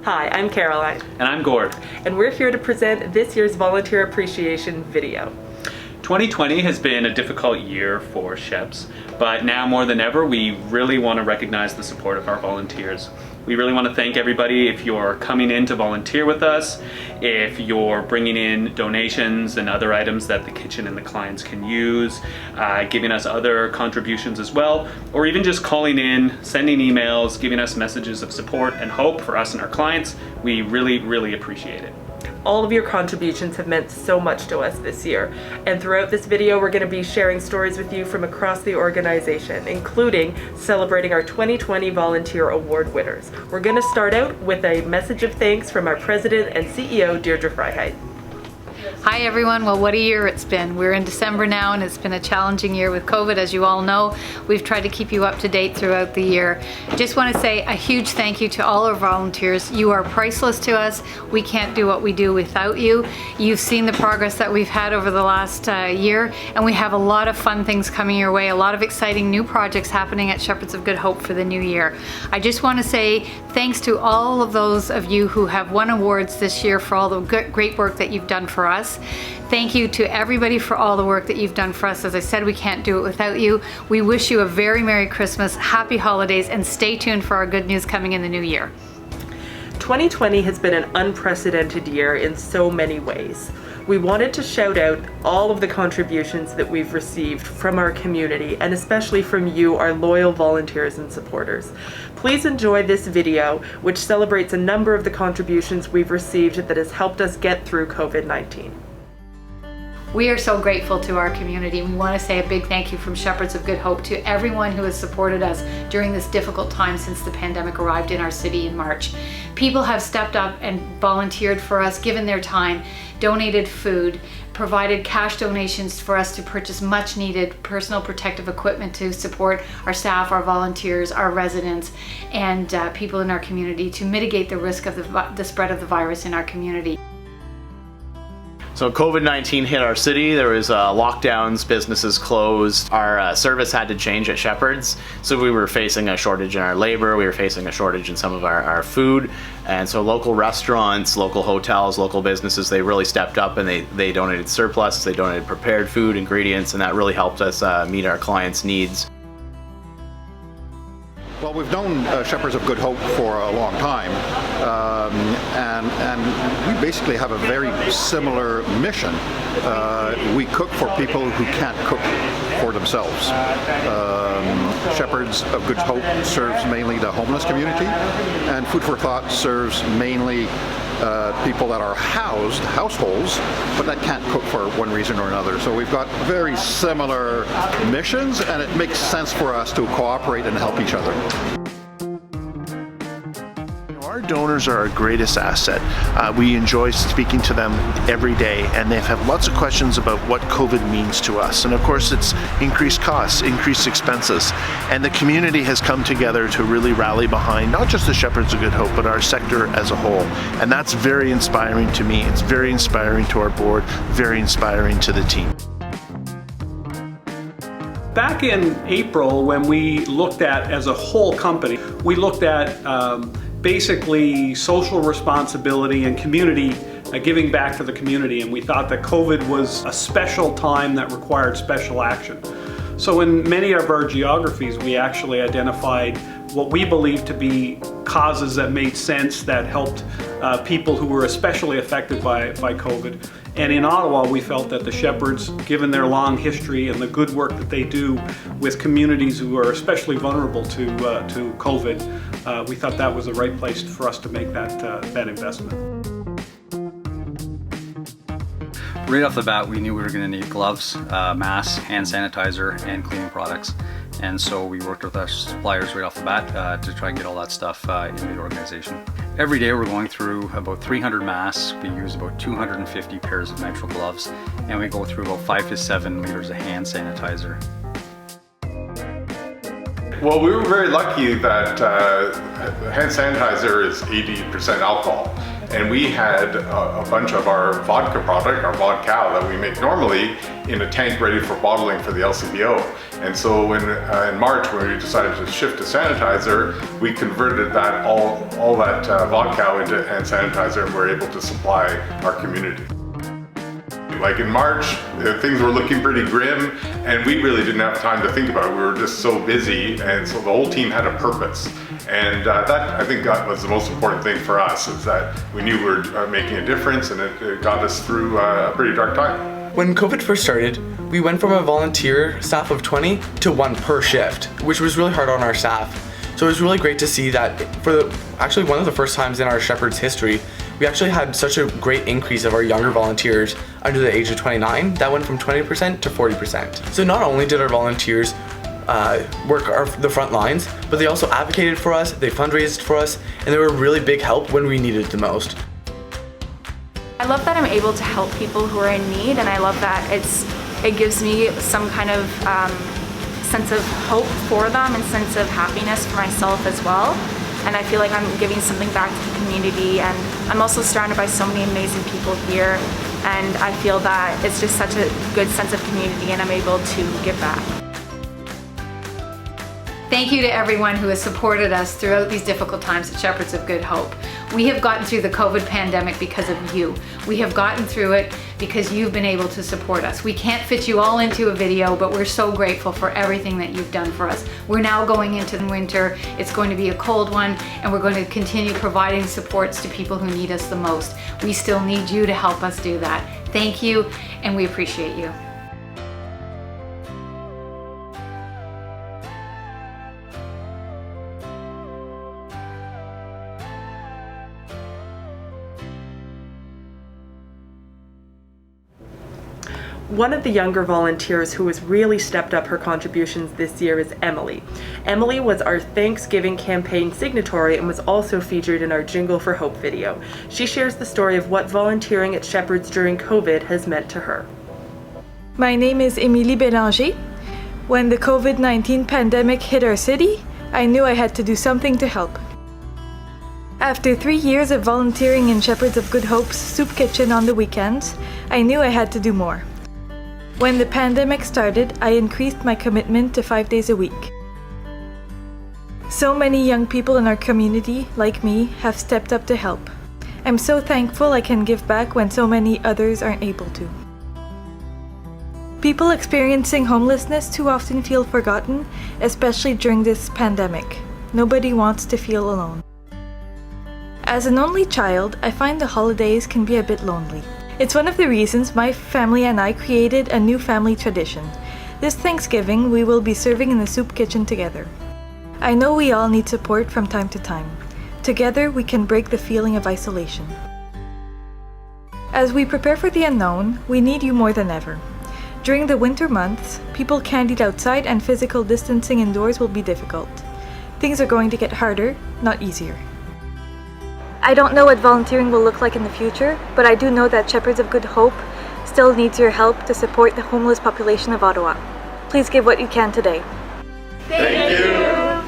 Hi, I'm Caroline. And I'm Gord. And we're here to present this year's Volunteer Appreciation video. 2020 has been a difficult year for Sheps, but now more than ever, we really want to recognize the support of our volunteers. We really want to thank everybody if you're coming in to volunteer with us, if you're bringing in donations and other items that the kitchen and the clients can use, giving us other contributions as well, or even just calling in, sending emails, giving us messages of support and hope for us and our clients. We really, really appreciate it. All of your contributions have meant so much to us this year, and throughout this video we're going to be sharing stories with you from across the organization, including celebrating our 2020 Volunteer Award winners. We're going to start out with a message of thanks from our President and CEO, Deirdre Freiheit. Hi everyone, well what a year it's been. We're in December now and it's been a challenging year with COVID, as you all know. We've tried to keep you up to date throughout the year. Just want to say a huge thank you to all our volunteers. You are priceless to us. We can't do what we do without you. You've seen the progress that we've had over the last year, and we have a lot of fun things coming your way, a lot of exciting new projects happening at Shepherds of Good Hope for the new year. I just want to say thanks to all of those of you who have won awards this year for all the great work that you've done for us. Thank you to everybody for all the work that you've done for us. As I said, we can't do it without you. We wish you a very Merry Christmas, Happy Holidays, and stay tuned for our good news coming in the new year. 2020 has been an unprecedented year in so many ways. We wanted to shout out all of the contributions that we've received from our community, and especially from you, our loyal volunteers and supporters. Please enjoy this video, which celebrates a number of the contributions we've received that has helped us get through COVID-19. We are so grateful to our community. We want to say a big thank you from Shepherds of Good Hope to everyone who has supported us during this difficult time since the pandemic arrived in our city in March. People have stepped up and volunteered for us, given their time, donated food, provided cash donations for us to purchase much needed personal protective equipment to support our staff, our volunteers, our residents, and people in our community to mitigate the risk of the spread of the virus in our community. So COVID-19 hit our city. There was lockdowns, businesses closed. Our service had to change at Shepherds. So we were facing a shortage in our labor. We were facing a shortage in some of our food. And so local restaurants, local hotels, local businesses, they really stepped up and they donated surplus. They donated prepared food, ingredients, and that really helped us meet our clients' needs. Well, we've known Shepherds of Good Hope for a long time, and we basically have a very similar mission. We cook for people who can't cook for themselves. Shepherds of Good Hope serves mainly the homeless community, and Food for Thought serves mainly people that are households, but that can't cook for one reason or another. So we've got very similar missions, and it makes sense for us to cooperate and help each other. Our donors are our greatest asset. We enjoy speaking to them every day, and they have lots of questions about what COVID means to us. And of course, it's increased costs, increased expenses, and the community has come together to really rally behind not just the Shepherds of Good Hope, but our sector as a whole. And that's very inspiring to me. It's very inspiring to our board, very inspiring to the team. Back in April, when we looked at, as a whole company, we looked at basically social responsibility and community, giving back to the community, and we thought that COVID was a special time that required special action. So in many of our geographies, we actually identified what we believe to be causes that made sense, that helped people who were especially affected by COVID. And in Ottawa, we felt that the Shepherds, given their long history and the good work that they do with communities who are especially vulnerable to COVID, we thought that was the right place for us to make that investment. Right off the bat, we knew we were going to need gloves, masks, hand sanitizer, and cleaning products. And so we worked with our suppliers right off the bat to try and get all that stuff into the organization. Every day we're going through about 300 masks, we use about 250 pairs of nitrile gloves, and we go through about 5 to 7 liters of hand sanitizer. Well, we were very lucky that hand sanitizer is 80% alcohol. And we had a bunch of our vodka product, our vodka that we make normally, in a tank ready for bottling for the LCBO. And so when in March, when we decided to shift to sanitizer, we converted that all that vodka into hand sanitizer, and we're able to supply our community. Like in March, things were looking pretty grim, and we really didn't have time to think about it. We were just so busy, and so the whole team had a purpose. And that, I think, that was the most important thing for us, is that we knew we were making a difference, and it got us through a pretty dark time. When COVID first started, we went from a volunteer staff of 20 to 1 per shift, which was really hard on our staff. So it was really great to see that for actually one of the first times in our Shepherd's history, we actually had such a great increase of our younger volunteers under the age of 29. That went from 20% to 40%. So not only did our volunteers work the front lines, but they also advocated for us, they fundraised for us, and they were a really big help when we needed it the most. I love that I'm able to help people who are in need, and I love that it gives me some kind of sense of hope for them and sense of happiness for myself as well. And I feel like I'm giving something back to the community, and I'm also surrounded by so many amazing people here, and I feel that it's just such a good sense of community, and I'm able to give back. Thank you to everyone who has supported us throughout these difficult times at Shepherds of Good Hope. We have gotten through the COVID pandemic because of you. We have gotten through it because you've been able to support us. We can't fit you all into a video, but we're so grateful for everything that you've done for us. We're now going into the winter. It's going to be a cold one, and we're going to continue providing supports to people who need us the most. We still need you to help us do that. Thank you, and we appreciate you. One of the younger volunteers who has really stepped up her contributions this year is Emily. Emily was our Thanksgiving campaign signatory and was also featured in our Jingle for Hope video. She shares the story of what volunteering at Shepherd's during COVID has meant to her. My name is Émilie Bélanger. When the COVID-19 pandemic hit our city, I knew I had to do something to help. After 3 years of volunteering in Shepherds of Good Hope's soup kitchen on the weekends, I knew I had to do more. When the pandemic started, I increased my commitment to 5 days a week. So many young people in our community, like me, have stepped up to help. I'm so thankful I can give back when so many others aren't able to. People experiencing homelessness too often feel forgotten, especially during this pandemic. Nobody wants to feel alone. As an only child, I find the holidays can be a bit lonely. It's one of the reasons my family and I created a new family tradition. This Thanksgiving, we will be serving in the soup kitchen together. I know we all need support from time to time. Together, we can break the feeling of isolation. As we prepare for the unknown, we need you more than ever. During the winter months, people can't eat outside and physical distancing indoors will be difficult. Things are going to get harder, not easier. I don't know what volunteering will look like in the future, but I do know that Shepherds of Good Hope still needs your help to support the homeless population of Ottawa. Please give what you can today. Thank you!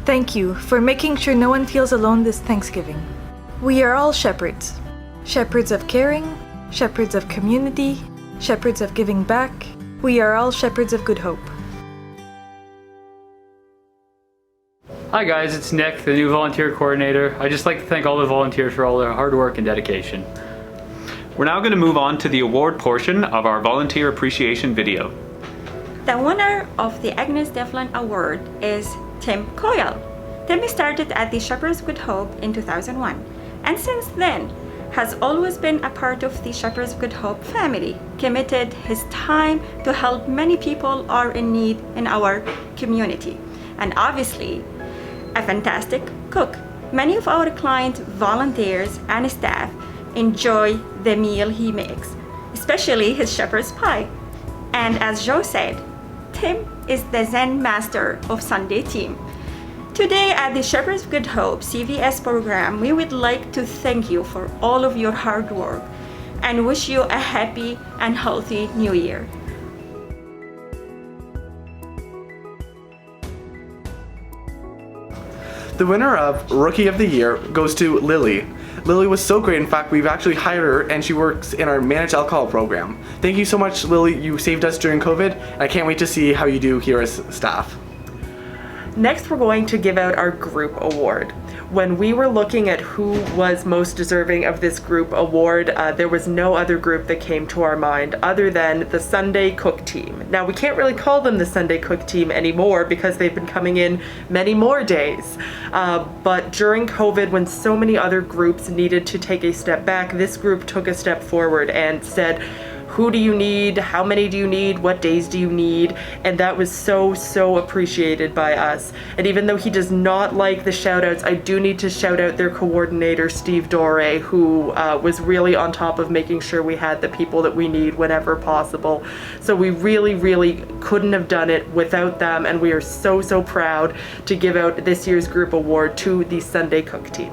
Thank you for making sure no one feels alone this Thanksgiving. We are all shepherds. Shepherds of caring, shepherds of community, shepherds of giving back. We are all Shepherds of Good Hope. Hi guys, it's Nick, the new volunteer coordinator. I'd just like to thank all the volunteers for all their hard work and dedication. We're now going to move on to the award portion of our volunteer appreciation video. The winner of the Agnes Devlin Award is Tim Coyle. Tim started at the Shepherds of Good Hope in 2001, and since then has always been a part of the Shepherds of Good Hope family, committed his time to help many people are in need in our community, and obviously a fantastic cook. Many of our clients, volunteers, and staff enjoy the meal he makes, especially his shepherd's pie. And as Joe said, Tim is the Zen master of Sunday team. Today at the Shepherds of Good Hope CVS program, we would like to thank you for all of your hard work and wish you a happy and healthy new year. The winner of Rookie of the Year goes to Lily. Lily was so great. In fact, we've actually hired her and she works in our managed alcohol program. Thank you so much, Lily. You saved us during COVID, and I can't wait to see how you do here as staff. Next, we're going to give out our group award. When we were looking at who was most deserving of this group award, there was no other group that came to our mind other than the Sunday Cook Team. Now, we can't really call them the Sunday Cook Team anymore because they've been coming in many more days. But during COVID, when so many other groups needed to take a step back, this group took a step forward and said, who do you need? How many do you need? What days do you need? And that was so appreciated by us. And even though he does not like the shout outs, I do need to shout out their coordinator, Steve Dore, who was really on top of making sure we had the people that we need whenever possible. So we really couldn't have done it without them, and we are so proud to give out this year's group award to the Sunday Cook Team.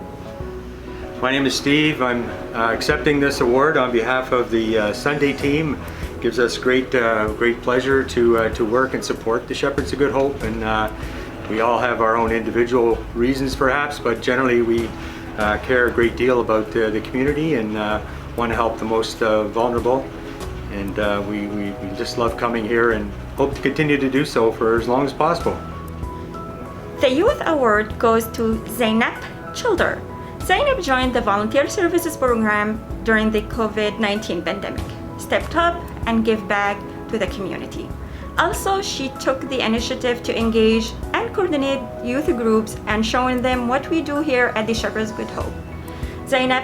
My name is Steve. I'm accepting this award on behalf of the Sunday team. It gives us great pleasure to work and support the Shepherds of Good Hope, and we all have our own individual reasons perhaps, but generally we care a great deal about the community and want to help the most vulnerable, and we just love coming here and hope to continue to do so for as long as possible. The Youth Award goes to Zainab Childer. Zainab joined the Volunteer Services Program during the COVID-19 pandemic, stepped up and gave back to the community. Also, she took the initiative to engage and coordinate youth groups and showing them what we do here at the Shepherds Good Hope. Zainab,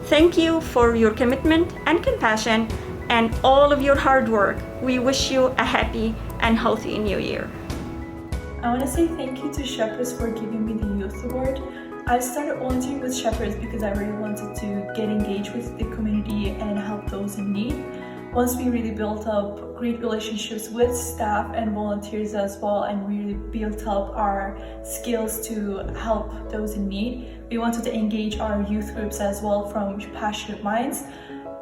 thank you for your commitment and compassion and all of your hard work. We wish you a happy and healthy new year. I want to say thank you to Shepherds for giving me the Youth Award. I started volunteering with Shepherds because I really wanted to get engaged with the community and help those in need. Once we really built up great relationships with staff and volunteers as well, and we really built up our skills to help those in need, we wanted to engage our youth groups as well from Passionate Minds.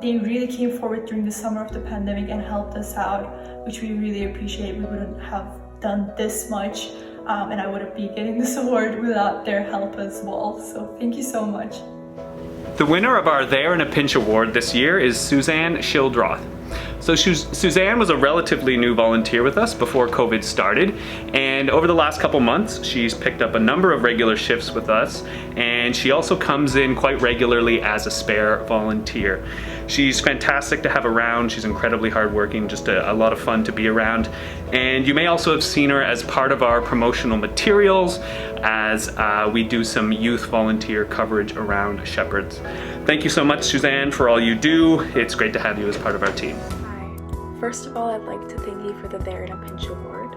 They really came forward during the summer of the pandemic and helped us out, which we really appreciate. We wouldn't have done this much. And I wouldn't be getting this award without their help as well. So thank you so much. The winner of our There in a Pinch award this year is Suzanne Schildroth. So Suzanne was a relatively new volunteer with us before COVID started, and over the last couple months she's picked up a number of regular shifts with us, and she also comes in quite regularly as a spare volunteer. She's fantastic to have around. She's incredibly hardworking, just a lot of fun to be around. And you may also have seen her as part of our promotional materials as we do some youth volunteer coverage around Shepherds. Thank you so much, Suzanne, for all you do. It's great to have you as part of our team. First of all, I'd like to thank you for the There in a Pinch award.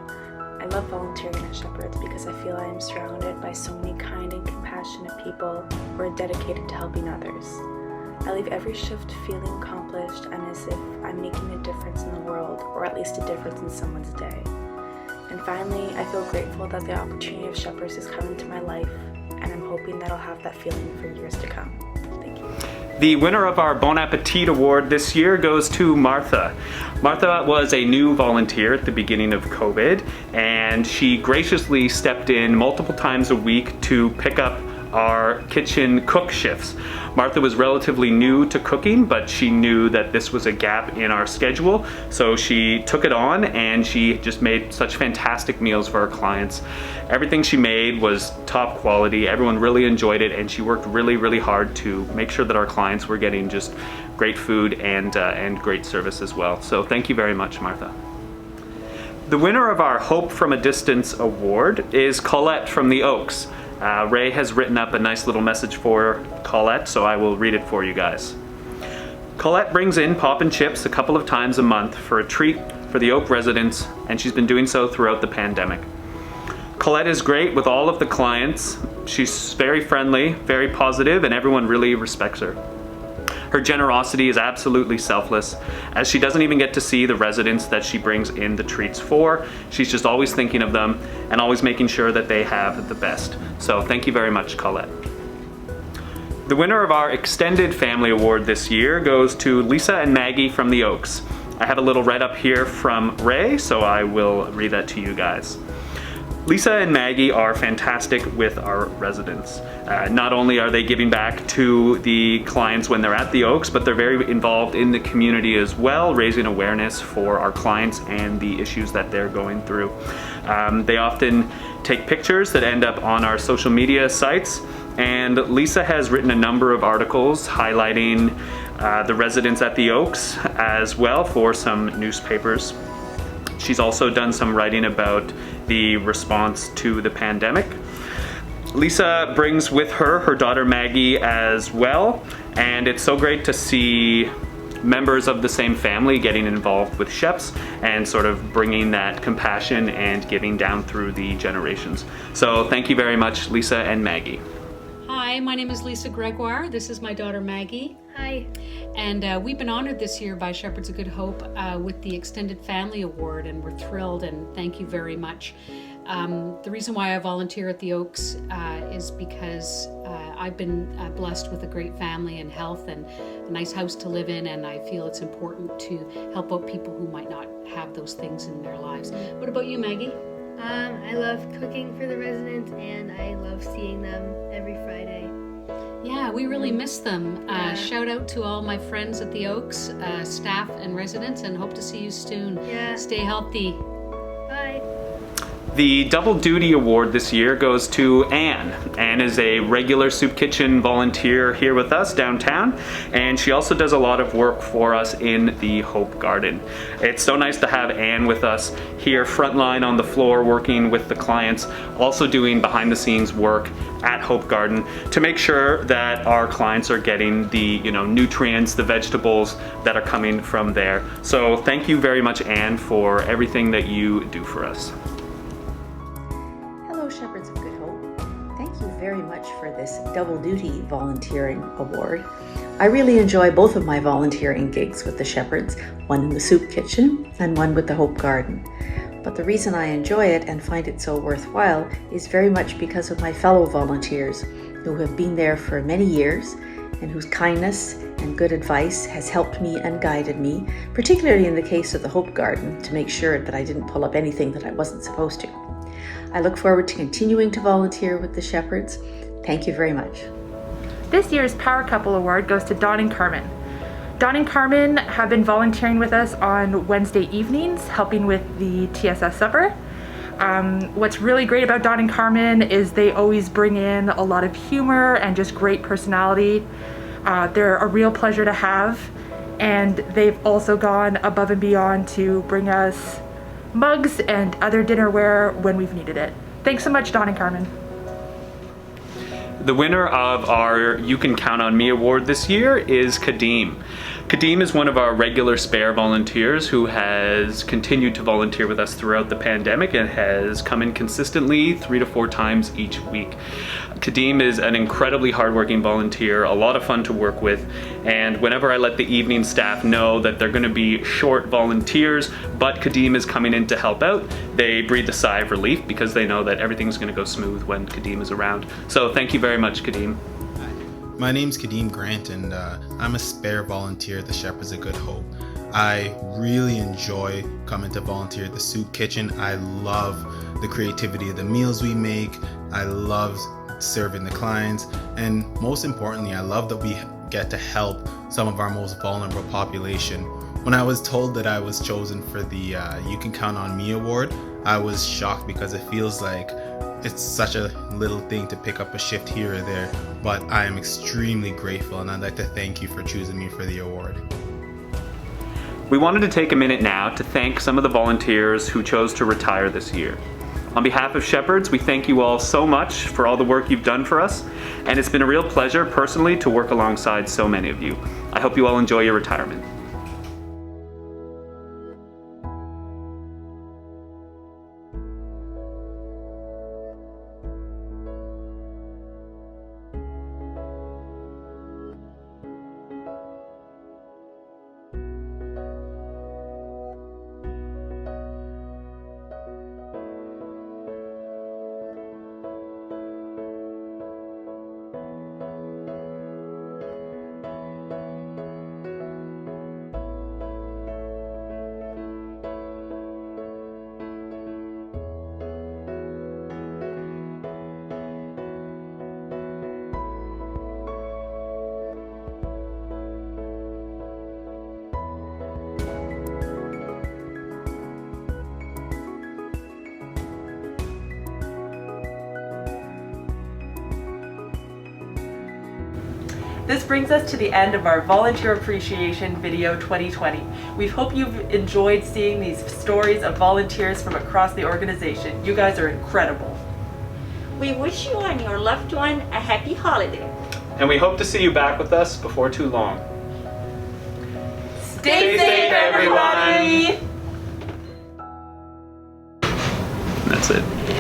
I love volunteering at Shepherds because I feel I am surrounded by so many kind and compassionate people who are dedicated to helping others. I leave every shift feeling accomplished and as if I'm making a difference in the world, or at least a difference in someone's day. And finally, I feel grateful that the opportunity of Shepherds has come into my life, and I'm hoping that I'll have that feeling for years to come. Thank you. The winner of our Bon Appetit Award this year goes to Martha. Martha was a new volunteer at the beginning of COVID, and she graciously stepped in multiple times a week to pick up our kitchen cook shifts. Martha was relatively new to cooking, but she knew that this was a gap in our schedule, so she took it on and she just made such fantastic meals for our clients. Everything she made was top quality. Everyone really enjoyed it, and she worked really hard to make sure that our clients were getting just great food and great service as well. So thank you very much, Martha. The winner of our Hope from a Distance award is Colette from the Oaks. Ray has written up a nice little message for Colette, so I will read it for you guys. Colette brings in Pop and Chips a couple of times a month for a treat for the Oak residents, and she's been doing so throughout the pandemic. Colette is great with all of the clients. She's very friendly, very positive, and everyone really respects her. Her generosity is absolutely selfless, as she doesn't even get to see the residents that she brings in the treats for. She's just always thinking of them and always making sure that they have the best. So thank you very much, Colette. The winner of our Extended Family Award this year goes to Lisa and Maggie from the Oaks. I have a little write-up here from Ray, so I will read that to you guys. Lisa and Maggie are fantastic with our residents. Not only are they giving back to the clients when they're at the Oaks, but they're very involved in the community as well, raising awareness for our clients and the issues that they're going through. They often take pictures that end up on our social media sites, and Lisa has written a number of articles highlighting the residents at the Oaks as well for some newspapers. She's also done some writing about the response to the pandemic. Lisa brings with her her daughter Maggie as well, and it's so great to see members of the same family getting involved with Sheps and sort of bringing that compassion and giving down through the generations. So thank you very much, Lisa and Maggie. Hi, my name is Lisa Gregoire. This is my daughter Maggie. Hi. And we've been honored this year by Shepherds of Good Hope with the Extended Family Award, and we're thrilled and thank you very much. The reason why I volunteer at the Oaks is because I've been blessed with a great family and health and a nice house to live in, and I feel it's important to help out people who might not have those things in their lives. What about you, Maggie? I love cooking for the residents, and I love seeing them every Friday. Yeah, we really miss them. Yeah. Shout out to all my friends at the Oaks, staff and residents, and hope to see you soon. Yeah. Stay healthy. Bye. The Double Duty Award this year goes to Anne. Anne is a regular soup kitchen volunteer here with us downtown, and she also does a lot of work for us in the Hope Garden. It's so nice to have Anne with us here frontline on the floor working with the clients, also doing behind the scenes work at Hope Garden to make sure that our clients are getting the nutrients, the vegetables that are coming from there. So thank you very much, Anne, for everything that you do for us. Hello, Shepherds of Good Hope. Thank you very much for this Double Duty Volunteering Award. I really enjoy both of my volunteering gigs with the Shepherds, one in the soup kitchen and one with the Hope Garden. But the reason I enjoy it and find it so worthwhile is very much because of my fellow volunteers who have been there for many years and whose kindness and good advice has helped me and guided me, particularly in the case of the Hope Garden, to make sure that I didn't pull up anything that I wasn't supposed to. I look forward to continuing to volunteer with the Shepherds. Thank you very much. This year's Power Couple Award goes to Dawn and Carmen. Dawn and Carmen have been volunteering with us on Wednesday evenings, helping with the TSS supper. What's really great about Dawn and Carmen is they always bring in a lot of humor and just great personality. They're a real pleasure to have, and they've also gone above and beyond to bring us mugs and other dinnerware when we've needed it. Thanks so much, Dawn and Carmen. The winner of our You Can Count on Me award this year is Kadeem. Kadeem is one of our regular spare volunteers who has continued to volunteer with us throughout the pandemic and has come in consistently 3 to 4 times each week. Kadeem is an incredibly hardworking volunteer, a lot of fun to work with, and whenever I let the evening staff know that they're going to be short volunteers, but Kadeem is coming in to help out, they breathe a sigh of relief because they know that everything's going to go smooth when Kadeem is around. So thank you very much, Kadeem. My name's Kadeem Grant, and I'm a spare volunteer at the Shepherds of Good Hope. I really enjoy coming to volunteer at the soup kitchen. I love the creativity of the meals we make. I love serving the clients, and most importantly, I love that we get to help some of our most vulnerable population. When I was told that I was chosen for the You Can Count on Me award, I was shocked because it feels like it's such a little thing to pick up a shift here or there, but I am extremely grateful, and I'd like to thank you for choosing me for the award. We wanted to take a minute now to thank some of the volunteers who chose to retire this year. On behalf of Shepherds, we thank you all so much for all the work you've done for us, and it's been a real pleasure personally to work alongside so many of you. I hope you all enjoy your retirement. This brings us to the end of our Volunteer Appreciation Video 2020. We hope you've enjoyed seeing these stories of volunteers from across the organization. You guys are incredible. We wish you and your loved one a happy holiday. And we hope to see you back with us before too long. Stay safe, everybody! That's it.